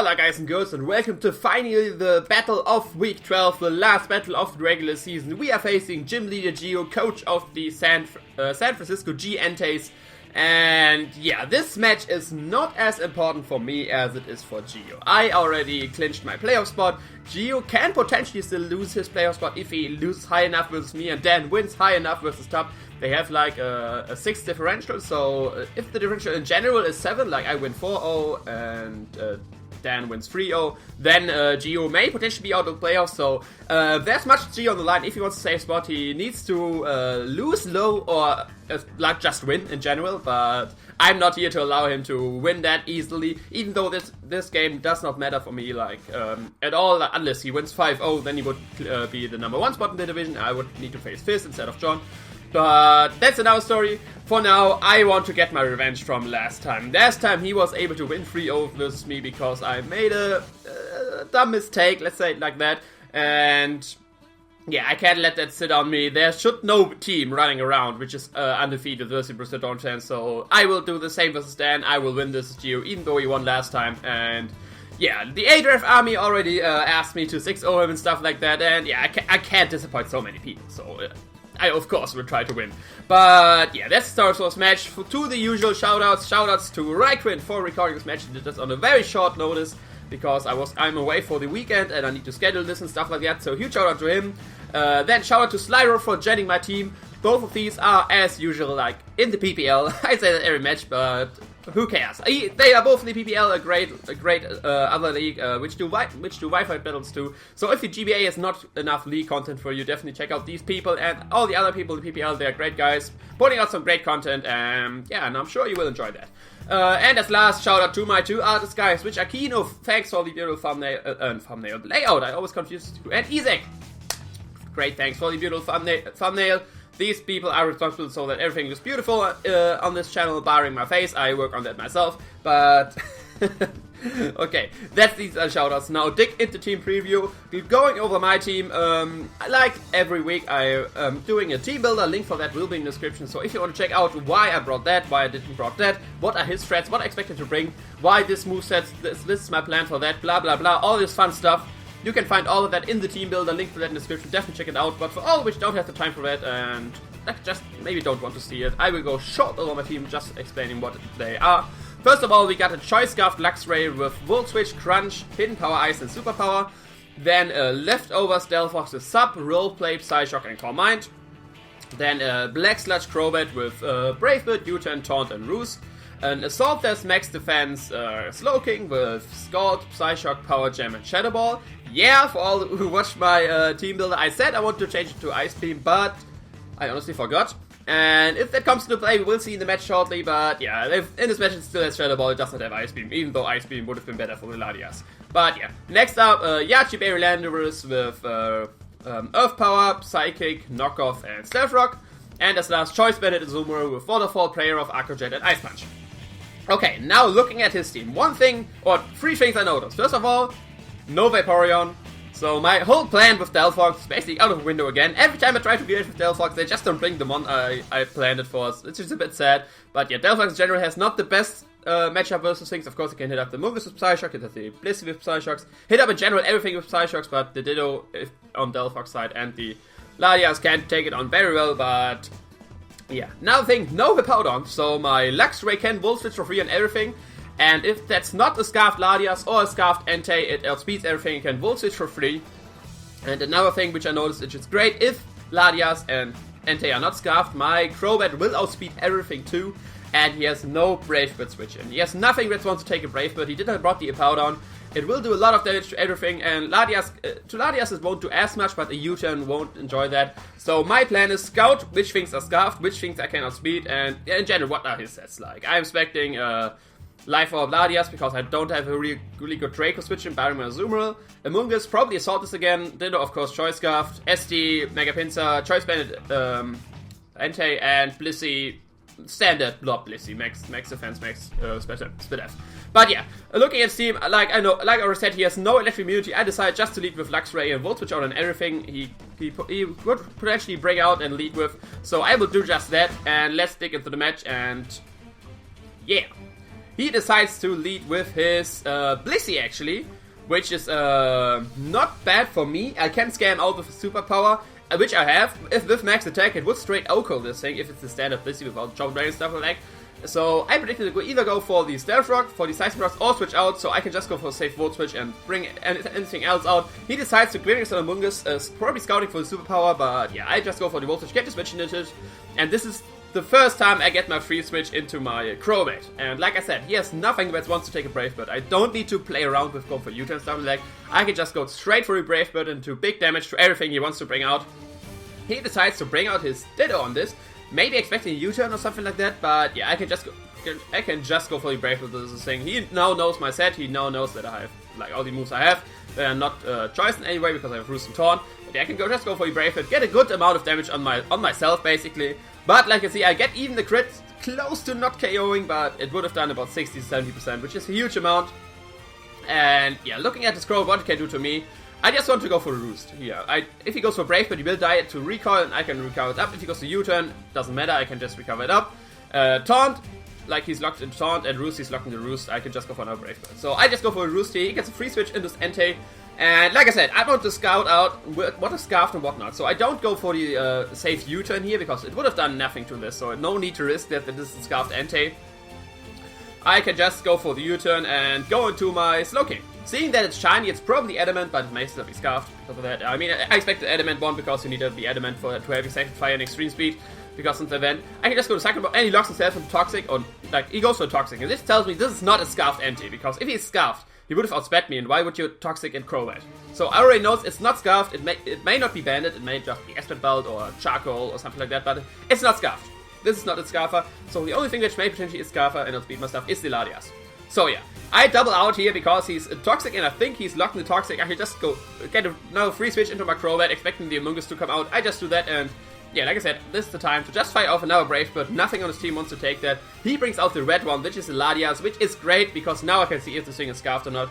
Hola guys and girls, and welcome to finally the battle of week 12, the last battle of the regular season. We are facing gym leader Gio, coach of the San Francisco GiEnteis. And yeah, this match is not as important for me as it is for Gio. I already clinched my playoff spot. Gio can potentially still lose his playoff spot if he loses high enough versus me and Dan wins high enough versus top. They have like a 6 differential, so if the differential in general is 7, like I win 4-0 and Dan wins 3-0, then Gio may potentially be out of the playoffs, so there's much Gio on the line. If he wants to save spot, he needs to lose low or like just win in general, but I'm not here to allow him to win that easily, even though this game does not matter for me like at all, unless he wins 5-0, then he would be the number 1 spot in the division. I would need to face Fizz instead of John. But that's another story. For now, I want to get my revenge from last time. Last time he was able to win 3-0 versus me because I made a dumb mistake, let's say it like that. And yeah, I can't let that sit on me. There should no team running around which is undefeated versus Borussia Donphan. So I will do the same versus Dan. I will win this Gio, even though he won last time. And yeah, the A-Draft army already asked me to 6-0 him and stuff like that. And yeah, I can't disappoint so many people. So I, of course, will try to win. But yeah, that's the Star Wars match. To the usual shoutouts. Shoutouts to RhyQuinn for recording this match. He did this on a very short notice because I'm away for the weekend and I need to schedule this and stuff like that. So huge shoutout to him. Then shoutout to Slyroh for joining my team. Both of these are, as usual, like in the PPL. I say that every match, but who cares? They are both in the PPL, a great other league, which do Wi-Fi battles too. So if your GBA is not enough league content for you, definitely check out these people and all the other people in the PPL. They're great guys, putting out some great content, and yeah, and I'm sure you will enjoy that. And as last, shout out to my 2 artist guys, which are Kino. Thanks for the beautiful thumbnail layout. I always confuse the 2. And Isaac. Great, thanks for the beautiful thumbnail. These people are responsible so that everything is beautiful on this channel, barring my face. I work on that myself, but okay, that's these shoutouts. Now dig into team preview. Going over my team, like every week I am doing a team builder. Link for that will be in the description. So if you want to check out why I brought that, why I didn't brought that, what are his threats, what I expected to bring, why this moveset, this is my plan for that, blah blah blah, all this fun stuff. You can find all of that in the team builder, link to that in the description, definitely check it out. But for all which don't have the time for that and just maybe don't want to see it, I will go short over my team just explaining what they are. First of all, we got a Choice Scarf Luxray with Volt Switch, Crunch, Hidden Power Ice and Superpower. Then Leftovers Delphox with Sub, Roleplay, Psyshock and Core Mind. Then Black Sludge Crobat with Brave Bird, U-Turn, Taunt and Roost. An Assault Death Max Defense Slowking with Scald, Psyshock, Power Gem and Shadow Ball. Yeah, for all who watched my team builder, I said I want to change it to Ice Beam, but I honestly forgot. And if that comes to play, we will see in the match shortly, but yeah, in this match it still has Shadow Ball, it does not have Ice Beam, even though Ice Beam would have been better for the Ladias. But yeah, next up, Yachi Berry Landorus with Earth Power, Psychic, Knockoff and Stealth Rock. And as last, Choice Bandit Azumarill with Waterfall, Prayer of Aqua Jet and Ice Punch. Okay, now looking at his team, 3 things I noticed. First of all, no Vaporeon. So my whole plan with Delphox is basically out of the window again. Every time I try to get with Delphox, they just don't bring the one I planned it for, which is a bit sad. But yeah, Delphox in general has not the best matchup versus things. Of course, you can hit up the Mungus with Psyshock, hit up the Blissey with Psyshocks, hit up in general everything with Psyshocks, but the Ditto on Delphox side and the Ladias can't take it on very well, but yeah. Now thing, no Vaporeon, so my Luxray can Volt Switch for free on everything. And if that's not a Scarfed Ladias or a Scarfed Entei, it outspeeds everything, it can Volt Switch for free. And another thing which I noticed, which is great, if Ladias and Entei are not Scarfed, my Crobat will outspeed everything too. And he has no Brave Bird switch in. He has nothing that wants to take a Brave Bird, he did not brought the Hippowdon. It will do a lot of damage to everything, and Ladias, to Ladias it won't do as much, but a U-turn won't enjoy that. So my plan is Scout which things are Scarfed, which things I can outspeed, and in general, what are his sets like. I'm expecting Life Orb Ladias because I don't have a really good Draco switch in barring my Azumarill. Amoonguss, probably Assault this again. Ditto, of course, Choice Scarf, SD, Mega Pinsir, Choice Bandit, Entei, and Blissey. Standard Blob Blissey, max defense, max split F. But yeah, looking at Steam, like I already said, he has no electric immunity. I decided just to lead with Luxray and Volt Switch out on everything he could potentially bring out and lead with. So I will do just that, and let's dig into the match, and yeah. he decides to lead with his Blissey actually, which is not bad for me. I can scam out with a superpower, which I have. If with max attack, it would straight OCO this thing if it's the standard Blissey without Jump Dragon stuff like that. So I predicted to either go for the Stealth Rock, for the Seismic Rocks, or switch out, so I can just go for a safe Volt Switch and bring anything else out. He decides to GiEnteis on Among Us, probably scouting for the superpower, but yeah, I just go for the Volt Switch, get the switch into it, and this is the first time I get my free switch into my Crobat. And like I said, he has nothing but wants to take a Brave Bird. I don't need to play around with going for U-turn stuff like that. I can just go straight for a Brave Bird and do big damage to everything he wants to bring out. He decides to bring out his Ditto on this. Maybe expecting a U-turn or something like that, but yeah, I can just go for the Brave with this thing. He now knows my set, he now knows that I have, like, all the moves I have. They are not chosen anyway because I have Roost and Taunt. But yeah, I can just go for the Brave with, get a good amount of damage on myself, basically. But like you see, I get even the crit, close to not KOing, but it would have done about 60-70%, which is a huge amount. And yeah, looking at this Crow, what it can do to me, I just want to go for a Roost here. If he goes for Brave, but he will die to recoil, and I can recover it up. If he goes to U-turn, doesn't matter, I can just recover it up. Taunt, like he's locked in Taunt, and Roost, he's locked in the Roost, I can just go for another Brave Bird. So I just go for a Roost here, he gets a free switch into Entei, and like I said, I want to scout out what is Scarfed and whatnot. So I don't go for the safe U-turn here, because it would have done nothing to this, so no need to risk that this is Scarfed Entei. I can just go for the U-turn and go into my Slowking. Seeing that it's shiny, it's probably Adamant, but it may still be Scarfed because of that. I mean, I expect the Adamant one because you need to be Adamant to have Executive Fire and Extreme Speed because of the event. I can just go to Second Ball and he locks himself into Toxic, or like, he goes for Toxic. And this tells me this is not a Scarfed Entei, because if he's Scarfed, he would have outsped me, and why would you Toxic and Crobat? So I already know it's not Scarfed, it may not be Banded, it may just be Esprit Belt or Charcoal or something like that, but it's not Scarfed. This is not a Scarfer, so the only thing which may potentially is Scarfer and outspeed my stuff is the Latias. So yeah, I double out here because he's Toxic and I think he's locked in the Toxic. I can just go get another free switch into my Crobat, expecting the Among Us to come out. I just do that, and yeah, like I said, this is the time to just fire off another Brave Bird. Nothing on his team wants to take that. He brings out the red one, which is the Latias, which is great because now I can see if this thing is Scarfed or not.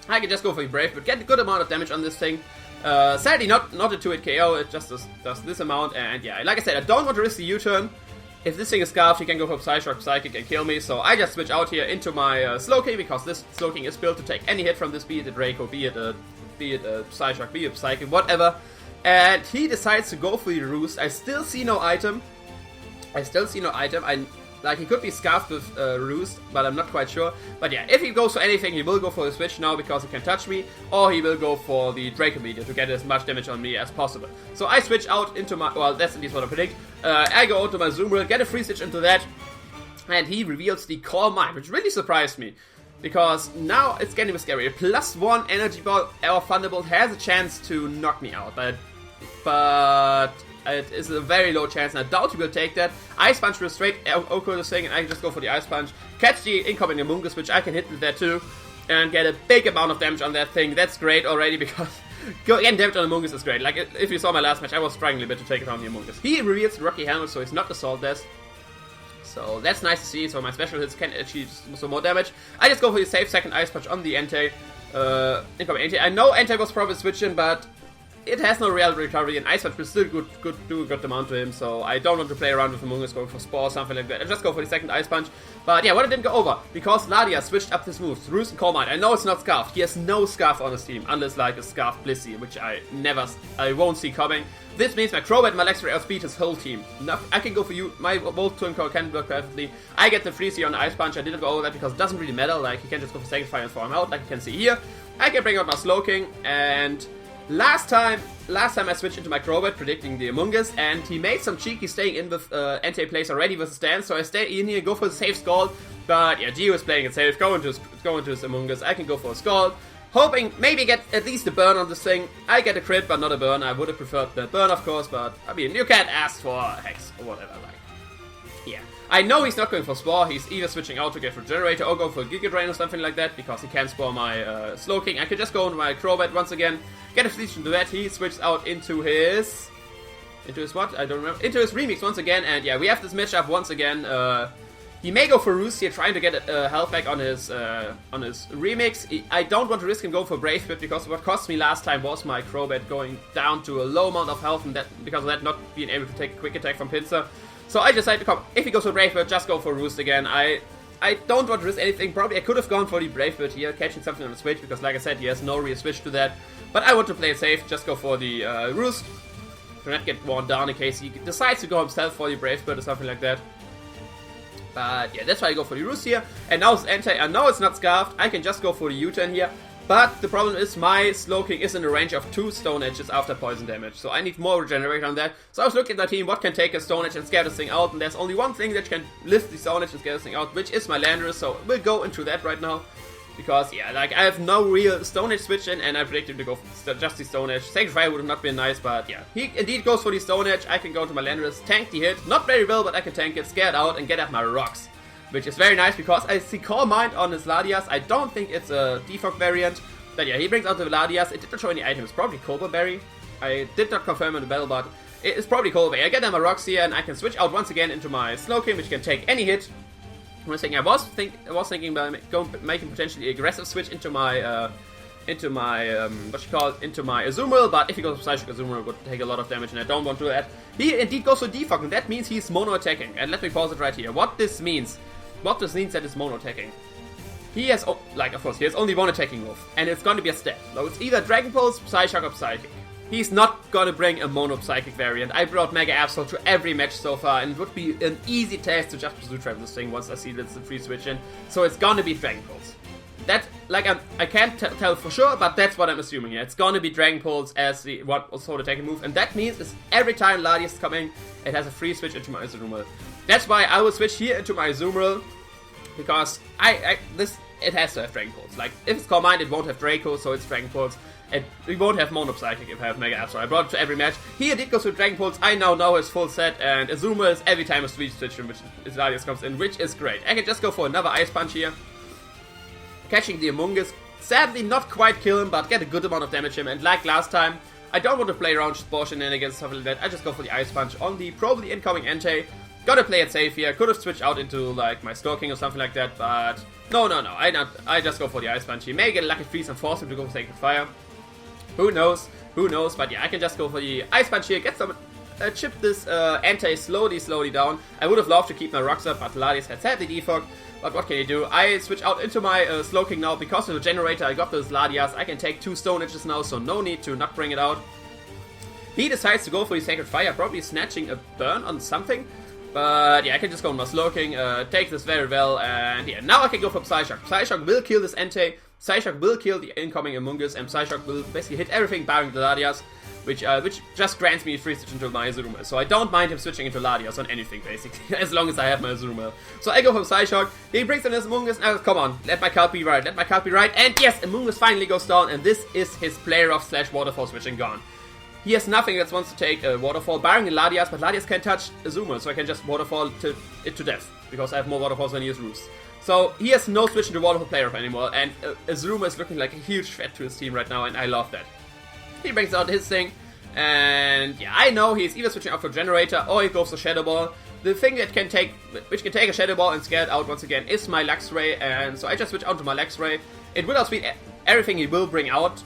I can just go for the Brave Bird, get a good amount of damage on this thing. Sadly, not a 2-hit KO, it just does this amount, and yeah, like I said, I don't want to risk the U-turn. If this thing is Scarfed, he can go for Psyshock, Psychic, and kill me, so I just switch out here into my Slowking, because this Slowking is built to take any hit from this, be it a Draco, be it a Psyshock, be it a Psychic, whatever. And he decides to go for the Roost. I still see no item. Like, he could be Scarfed with Roost, but I'm not quite sure. But yeah, if he goes for anything, he will go for the Switch now because he can touch me, or he will go for the Draco Meteor to get as much damage on me as possible. So I switch out into my, well, that's at least what I predict. I go into my Zoom World, get a free switch into that, and he reveals the Calm Mind, which really surprised me. Because now it's getting scary. A +1 Energy Ball or Thunderbolt has a chance to knock me out, but it is a very low chance, and I doubt he will take that. Ice Punch will straight OCO this thing, and I can just go for the Ice Punch, catch the incoming Among Us, which I can hit with that too, and get a big amount of damage on that thing. That's great already, because getting damage on Among Us is great. Like, if you saw my last match, I was struggling a bit to take it on the Among Us. He reveals the Rocky Helmet, so he's not Assault Death. So that's nice to see, so my special hits can achieve some more damage. I just go for the safe second Ice Punch on the Entei. Incoming Entei. I know Entei was probably switching, but it has no real recovery, and Ice Punch will still do a good amount to him, so I don't want to play around with Among Us, going for Spore or something like that. I just go for the second Ice Punch. But yeah, what it didn't go over, because Ladia switched up his moves. Roost and Calm Mind. I know it's not Scarfed. He has no Scarf on his team, unless like a Scarfed Blissey, which I won't see coming. This means my Crobat and my Lexray outspeed his whole team. I can go for you. My Volt Turn Core can work perfectly. I get the freeze here on the Ice Punch. I didn't go over that because it doesn't really matter. Like, he can just go for Second Fire and throw him out, like you can see here. I can bring out my Slowking, and last time I switched into my Crobat, predicting the Among Us, and he made some cheeky staying in with Entei plays already with a stance, so I stay in here, go for the safe Scald, but yeah, Gio is playing it safe, go into his Among Us. I can go for a Scald, hoping maybe get at least a burn on this thing. I get a crit, but not a burn. I would have preferred the burn, of course, but I mean, you can't ask for Hex or whatever, like, yeah. I know he's not going for Spore, he's either switching out to get Regenerator or go for Giga Drain or something like that, because he can Spore my Slowking. I could just go into my Crobat once again, get a Fleet into that. He switches out into his what? I don't remember. Into his Remix once again, and yeah, we have this matchup once again. He may go for Roost here, trying to get health back on his Remix. I don't want to risk him going for Brave Bird, because what cost me last time was my Crobat going down to a low amount of health, and that because of that not being able to take a quick attack from Pinsir. So I decided to come. If he goes for Brave Bird, just go for Roost again. I I don't want to risk anything. Probably I could have gone for the Brave Bird here, catching something on the switch, because like I said, he has no real switch to that. But I want to play it safe, just go for the Roost, to not get worn down in case he decides to go himself for the Brave Bird or something like that. But yeah, that's why I go for the Roost here. And now it's anti, I know it's not Scarfed, I can just go for the U-turn here. But the problem is my Slowking is in the range of 2 Stone Edges after poison damage. So I need more regenerate on that. So I was looking at the team, what can take a Stone Edge and scare this thing out. And there's only one thing that can lift the Stone Edge and scare this thing out, which is my Landorus. So we'll go into that right now. Because, yeah, like, I have no real Stone Edge switch in, and I predicted him to go for just the Stone Edge. Sacred Fire would have not been nice, but yeah. He indeed goes for the Stone Edge. I can go to my Landorus, tank the hit. Not very well, but I can tank it, scare it out, and get at my rocks. Which is very nice, because I see Calm Mind on his Ladias. I don't think it's a defog variant. But yeah, he brings out the Ladias. It did not show any items. Probably Cobra Berry. I did not confirm in the battle, but it is probably Cobra Berry. I get them a rocks here, and I can switch out once again into my Slowking, which can take any hit. I was thinking about making potentially aggressive switch into my into my Azumarill, but if he goes for Psychic, Azumarill would take a lot of damage, and I don't want to do that. He indeed goes for defog, and that means he's mono attacking. And let me pause it right here. What this means that it's mono attacking. He has, of course, he has only one attacking move, and it's going to be a stat. So it's either Dragon Pulse, Psyshock, or Psychic. He's not going to bring a mono Psychic variant. I brought Mega Absol to every match so far, and it would be an easy task to just pursue travel this thing once I see that it's a free switch in. So it's going to be Dragon Pulse. That, like, I can't tell for sure, but that's what I'm assuming here. It's going to be Dragon Pulse as the sort attacking move, and that means is every time Ladius is coming, it has a free switch into my Azumarill. That's why I will switch here into my Azumarill. Because it has to have Dragon Pulse. Like, if it's Calm Mind, it won't have Draco, so it's Dragon Pulse. And we won't have Mono Psychic if I have Mega Absol. I brought it to every match. Here it goes with Dragon Pulse. I now know his full set, and Azumarill is every time a Sweet Switch in which Ladius comes in, which is great. I can just go for another Ice Punch here. Catching the Amoonguss. Sadly, not quite kill him, but get a good amount of damage him. And like last time, I don't want to play around Spore Shenanigans, stuff like that. I just go for the Ice Punch on the probably incoming Entei. Gotta play it safe here. Could have switched out into like my Stalking or something like that, but no. I just go for the Ice Punch. He may get a lucky freeze and force him to go for Sacred Fire. Who knows? But yeah, I can just go for the Ice Punch here. Get some chip this Entei slowly down. I would have loved to keep my rocks up, but Ladius had sadly defog. But what can you do? I switch out into my Slowking now because of the generator. I got those Ladias. I can take 2 Stone Edges now, so no need to not bring it out. He decides to go for the Sacred Fire, probably snatching a burn on something. But yeah, I can just go on my Slowking, take this very well, and yeah, now I can go for Psyshock. Psyshock will kill this Entei, Psyshock will kill the incoming Amoonguss, and Psyshock will basically hit everything barring the Ladias, which just grants me a free switch into my Azumarill. So I don't mind him switching into Ladias on anything, basically, as long as I have my Azumarill. So I go for Psyshock, he brings in his Amoonguss, now come on, let my card be right, and yes, Amoonguss finally goes down, and this is his player off / waterfall switching gone. He has nothing that wants to take a Waterfall, barring the Ladias, but Ladias can't touch Azumarill, so I can just Waterfall it to death, because I have more Waterfalls than he has Roost. So he has no switch into Waterfall player off anymore, and Azumarill is looking like a huge threat to his team right now, and I love that. He brings out his thing, and yeah, I know he's either switching out for Generator, or he goes for Shadow Ball. The thing that can take a Shadow Ball and scare it out once again is my Luxray, and so I just switch out to my Luxray. It will outspeed everything he will bring out,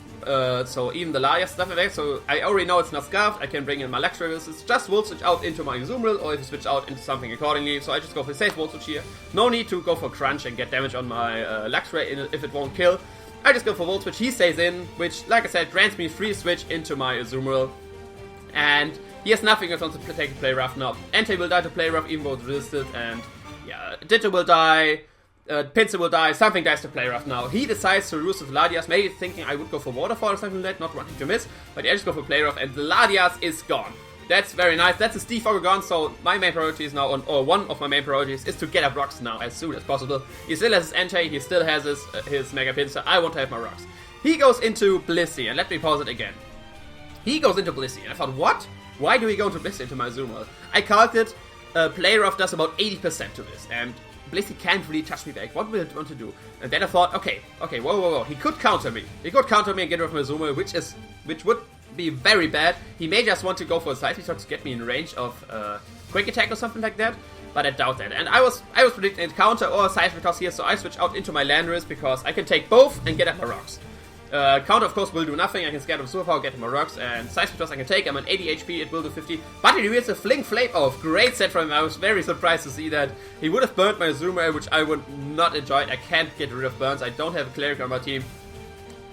so even the Ladias stuff like that, so I already know it's not Scarfed, I can bring in my Luxray. It's just Volt Switch out into my Azumarill, or if you switch out into something accordingly, so I just go for safe Volt Switch here. No need to go for Crunch and get damage on my Luxray if it won't kill. I just go for Volt Switch, he stays in, which, like I said, grants me free switch into my Azumarill. And he has nothing that wants to take a Play Rough now. Entei will die to Play Rough even though it's resisted, and yeah, Ditto will die. Pinsir will die, something dies to Play Rough now. He decides to roost with Ladias, maybe thinking I would go for Waterfall or something like that, not wanting to miss, but I just go for Play Rough, and the Ladias is gone. That's very nice, that's his defogger gone, so my main priority is now, or one of my main priorities, is to get up rocks now as soon as possible. He still has his Entei, he still has his Mega Pinsir, I want to have my rocks. He goes into Blissey, and let me pause it again. He goes into Blissey, and I thought, what? Why do we go into Blissey into my Azumarill? I calculated, Play Rough does about 80% to this, and Blissey can't really touch me back. What will it want to do? And then I thought, okay, whoa. He could counter me. He could counter me and get rid of my Azumarill, which would be very bad. He may just want to go for a side switch to get me in range of Quick Attack or something like that, but I doubt that. And I was predicting a counter or a side switch here, so I switch out into my Landorus because I can take both and get at my rocks. Counter, of course, will do nothing. I can scatter with superpower, get him more rocks, and size plus I can take. I'm on 80 HP, it will do 50. But he reveals a Fling Flame off. Great set from him. I was very surprised to see that. He would have burned my Zoomer, which I would not enjoy. I can't get rid of burns. I don't have a Cleric on my team.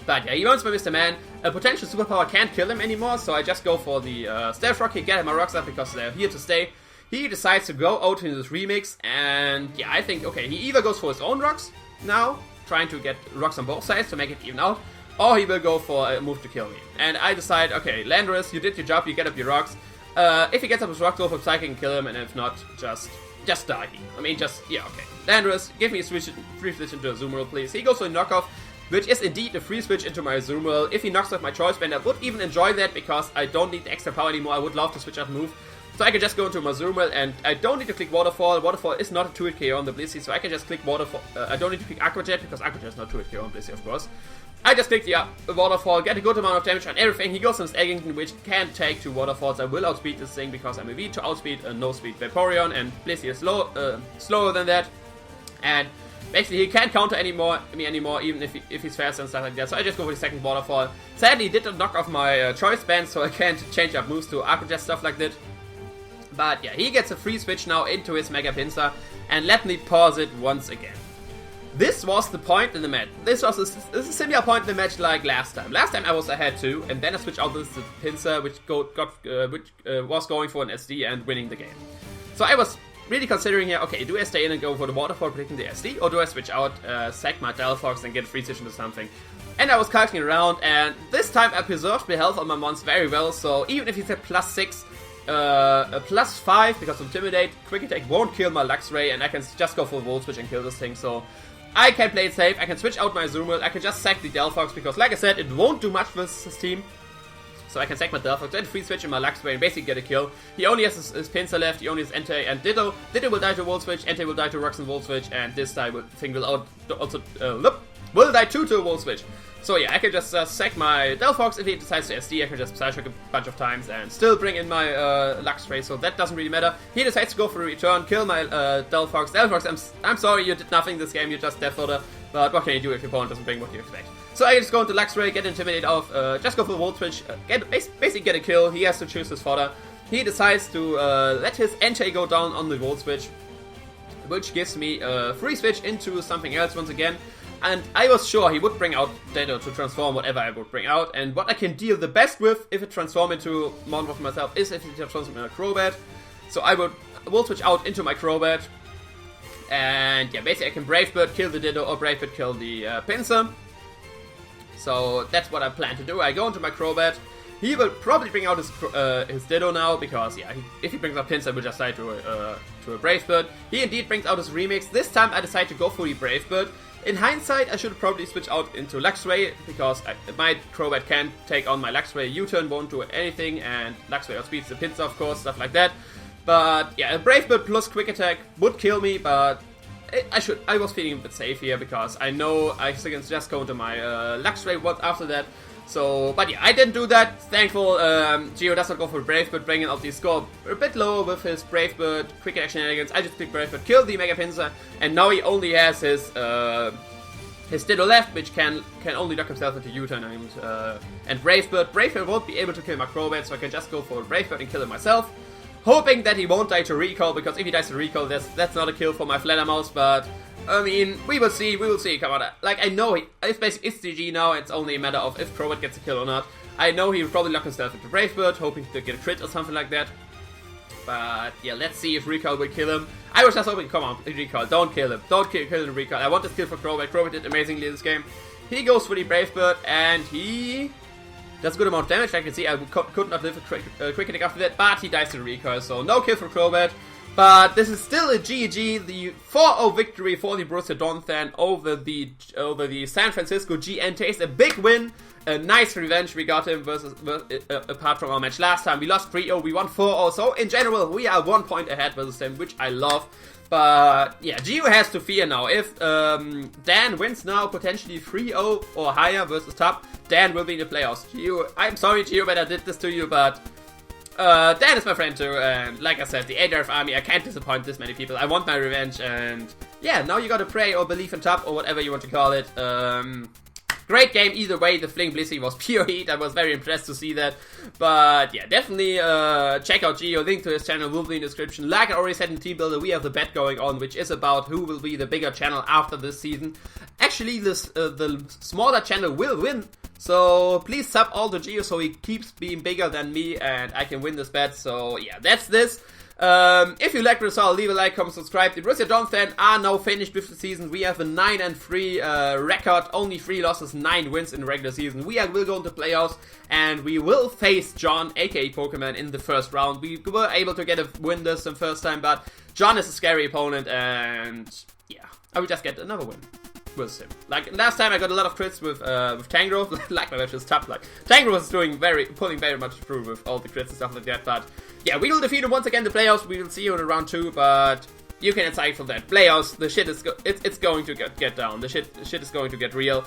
But yeah, he burns my Mr. Man. A potential superpower can't kill him anymore, so I just go for the Stealth Rock. He get him my rocks up because they're here to stay. He decides to go out into this remix, and yeah, I think, okay, he either goes for his own rocks now, trying to get rocks on both sides to make it even out, or he will go for a move to kill me. And I decide, okay, Landorus, you did your job, you get up your rocks. If he gets up his rocks, go for Psychic and kill him, and if not, just die. I mean, yeah, okay. Landorus, give me a free switch into a Zoomer, please. He goes for a knockoff, which is indeed a free switch into my Zoomer. If he knocks off my Choice Band, I would even enjoy that, because I don't need the extra power anymore. I would love to switch out move. So I can just go into my Zoomer, and I don't need to click Waterfall. Waterfall is not a 2-hit KO on the Blissey, so I can just click Waterfall. I don't need to click Aqua Jet, because Aqua Jet is not 2-hit KO on Blissey, of course. I just click the Waterfall, get a good amount of damage on everything. He goes on his Eggington, which can take 2 Waterfalls. I will outspeed this thing, because I'm a V to outspeed a no-speed Vaporeon, and Blissey is slower than that. And basically, he can't counter me anymore, even if he's fast and stuff like that. So I just go for the second Waterfall. Sadly, he did not knock off my Choice Band, so I can't change up moves to Aqua Jet, stuff like that. But yeah, he gets a free switch now into his Mega Pinsir, and let me pause it once again. This was the point in the match. This was a similar point in the match like last time. Last time I was ahead too, and then I switched out this to Pinsir, which was going for an SD and winning the game. So I was really considering here, okay, do I stay in and go for the Waterfall predicting the SD, or do I switch out, sack my Delphox and get a free switch into something? And I was calculating around, and this time I preserved the health on my mons very well, so even if he's at +6, a +5 because of Intimidate, Quick Attack won't kill my Luxray, and I can just go for a Volt Switch and kill this thing, so I can play it safe. I can switch out my Zoomer, I can just sack the Delphox, because like I said, it won't do much with his team. So I can sack my Delphox, then free switch in my Luxray and basically get a kill. He only has his Pinsir left, he only has Entei and Ditto. Ditto will die to Volt Switch, Entei will die to Rocks and Volt Switch, and this thing will will die to a Volt Switch. So yeah, I can just sack my Delphox. If he decides to SD, I can just Psyshock a bunch of times and still bring in my Luxray, so that doesn't really matter. He decides to go for a return, kill my Delphox. Delphox, I'm sorry, you did nothing this game, you just Death Fodder, but what can you do if your opponent doesn't bring what you expect? So I just go into Luxray, get Intimidate off, just go for the Volt Switch, basically get a kill. He has to choose his fodder. He decides to let his Entei go down on the Volt Switch, which gives me a free switch into something else once again. And I was sure he would bring out Ditto to transform whatever I would bring out. And what I can deal the best with, if it transforms into Monmouth myself, is if it transforms into a Crobat. So I would Volt Switch out into my Crobat. And yeah, basically I can Brave Bird, kill the Ditto, or Brave Bird, kill the Pinsir. So that's what I plan to do. I go into my Crobat. He will probably bring out his Ditto now, because yeah, if he brings out Pinsir, I will just die to a Brave Bird. He indeed brings out his remix. This time I decide to go for the Brave Bird. In hindsight, I should probably switch out into Luxray, because my Crobat can take on my Luxray. U-turn won't do anything, and Luxray outspeeds the Pinsir, of course, stuff like that. But yeah, a Brave Bird plus Quick Attack would kill me, but I was feeling a bit safe here, because I know I can just go into my Luxray after that. So, but yeah, I didn't do that. Thankful, Geo does not go for Brave Bird, bringing out the score a bit lower with his Brave Bird quick action shenanigans. I just click Brave Bird, kill the Mega Pinsir, and now he only has his Ditto left, which can only knock himself into U-turn and Brave Bird. Brave Bird won't be able to kill my Crobat, so I can just go for Brave Bird and kill it myself, hoping that he won't die to Recall, because if he dies to Recall, that's not a kill for my Fledermaus, but I mean, we will see, come on. Like, I know it's basically, it's GG now, it's only a matter of if Crobat gets a kill or not. I know he will probably lock himself into Brave Bird, hoping to get a crit or something like that. But yeah, let's see if Recall will kill him. I was just hoping, come on, Recall, don't kill him. Don't kill him, Recall. I want this kill for Crobat. Crobat did amazingly in this game. He goes for the Brave Bird, and he does a good amount of damage. I can see I could not live a quick attack after that, but he dies to the Recall, so no kill for Crobat. But this is still a GG, the 4-0 victory for the Borussia Donphan over the San Francisco GiEnteis. A big win, a nice revenge we got him apart from our match last time. We lost 3-0, we won 4-0, so in general we are 1 point ahead versus them, which I love. But yeah, Gio has to fear now. If Dan wins now, potentially 3-0 or higher versus top, Dan will be in the playoffs. Gio, I'm sorry Gio that I did this to you, but Dan is my friend too, and like I said, the ADRF army, I can't disappoint this many people. I want my revenge, and yeah, now you gotta pray or believe in top, or whatever you want to call it. Great game either way. The Fling Blissey was pure heat. I was very impressed to see that. But yeah, definitely check out Gio. Link to his channel will be in the description. Like I already said in Team Builder, we have the bet going on, which is about who will be the bigger channel after this season. Actually, the smaller channel will win. So please sub all to Gio so he keeps being bigger than me and I can win this bet. So yeah, that's this. If you liked the result, leave a like, comment, subscribe. The Borussia Donphan are now finished with the season. We have a 9-3 record, only 3 losses, 9 wins in the regular season. We will go into playoffs and we will face John, aka Pokemon, in the first round. We were able to get a win this the first time, but John is a scary opponent and yeah, I will just get another win with him. Like last time I got a lot of crits with Tangrowth. Like my match was tough. Like Tangrowth was pulling very much through with all the crits and stuff like that, but yeah, we will defeat him once again in the playoffs. We will see you in round 2, but you can decide for that. Playoffs, the shit is it's going to get down. The shit is going to get real.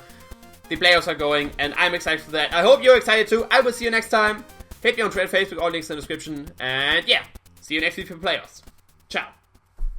The playoffs are going, and I'm excited for that. I hope you're excited too. I will see you next time. Hit me on Twitter, Facebook, all links in the description, and yeah, see you next week for playoffs. Ciao.